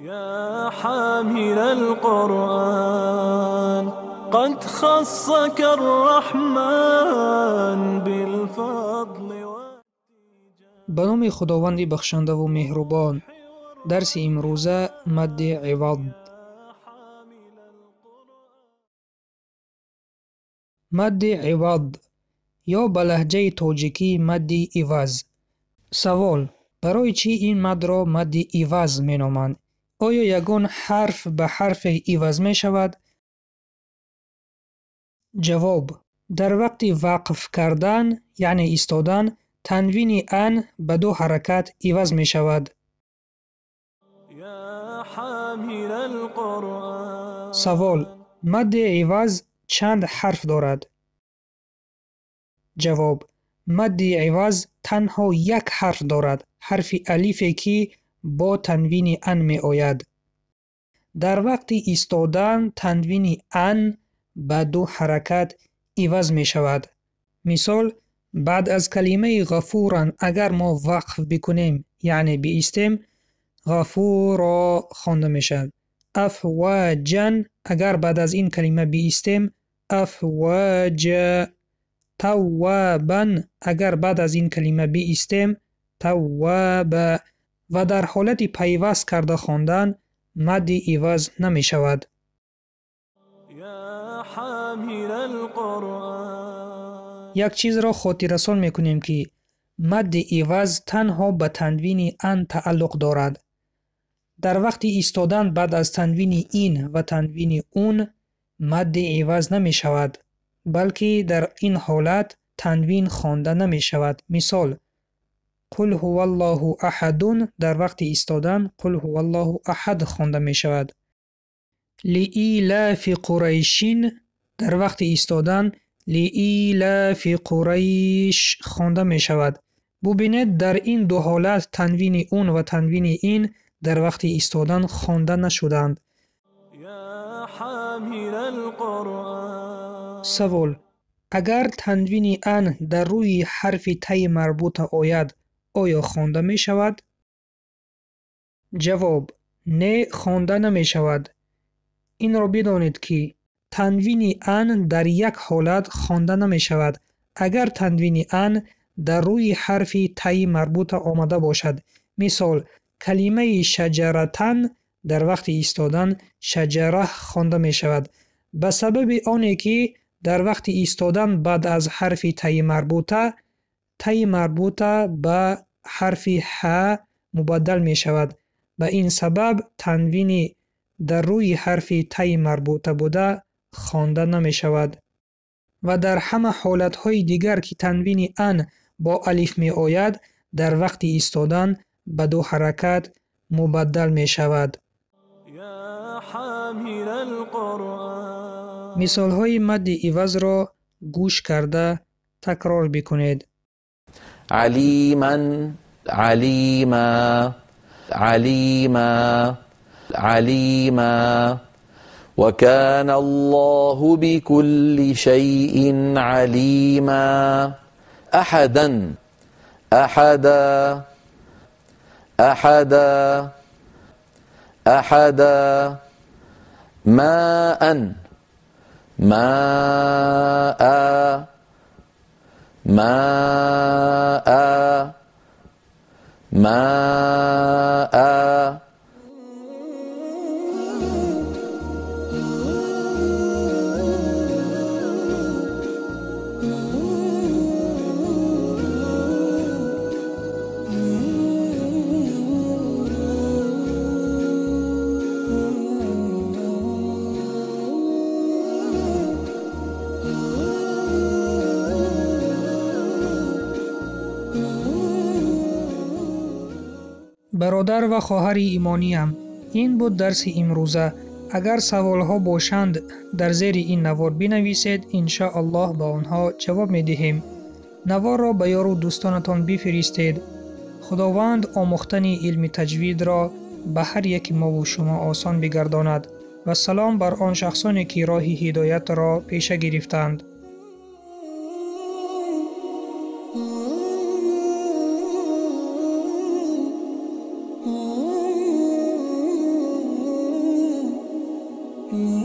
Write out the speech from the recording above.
يا حامل القرآن قد خصك الرحمن بالفضل به نام خداوند بخشنده و مهربان. درس امروزه مد عوض. مد عوض یا به لهجه تاجیکی مد عوض. سوال: برای چی این مد را مد عوض می نامند؟ آیا یگان حرف به حرف عوض می شود؟ جواب: در وقت وقف کردن یعنی ایستادن تنوین ان به دو حرکت عوض می شود. سوال: مد عوض چند حرف دارد؟ جواب: مد عوض تنها یک حرف دارد، حرف الفی که با تنوین ان می آید. در وقت ایستادن تنوین ان به دو حرکت عوض می شود. مثال: بعد از کلمه غفورا اگر ما وقف بکنیم یعنی بیستیم، غفورا خوانده می شود. افواجا اگر بعد از این کلمه بیستیم، افواجا. توابا اگر بعد از این کلمه بیستیم، توابا. و در حالت پیوست کرده خواندن مد عوض نمی شود. یک چیز را خاطررسان می کنیم که مد عوض تنها به تنوین ان تعلق دارد. در وقت ایستادن بعد از تنوین این و تنوین اون مد عوض نمی شود، بلکه در این حالت تنوین خوانده نمی شود. مثال: قل هو الله احد در وقت ایستادن قل هو الله احد خوانده می شود. لإیلاف قریش در وقت ایستادن لإیلاف قریش خوانده می شود. ببینید در این دو حالت تنوین اون و تنوین این در وقت ایستادن خوانده نشدند. سوال: اگر تنوین ان در روی حرف تی مربوط آید آیا خوانده می شود؟ جواب: نه، خوانده نمی شود. این را بدانید که تنوین ان در یک حالت خوانده نمی شود اگر تنوین ان در روی حرف تی مربوط آمده باشد. مثال: کلمه شجرتن در وقت ایستادن شجره خوانده می شود به سبب آنی که در وقت ایستادن بعد از حرف تی مربوطه به حرف ح مبدل می شود. به این سبب تنوین در روی حرف تی مربوطه بوده خوانده نمی شود. و در همه حالتهای دیگر که تنوین ان با الف می آید در وقت ایستادن به دو حرکت مبدل می شود. مثال های مد عوض را گوش کرده تکرار بکنید. علیما علیما علیما علیما وكان الله بكل شيء عليما أحدا أحدا أحدا أحدا ماء ماء ماء ماء. برادر و خواهر ایمانیم، این بود درس امروزه. اگر سوال ها باشند در زیر این نوار بنویسید، انشاءالله با آنها جواب می دهیم. نوار را به یار و دوستانتان بفرستید. خداوند آموختن علم تجوید را به هر یک ما و شما آسان بگرداند و سلام بر آن شخصانی که راه هدایت را پیشه گرفتند. إن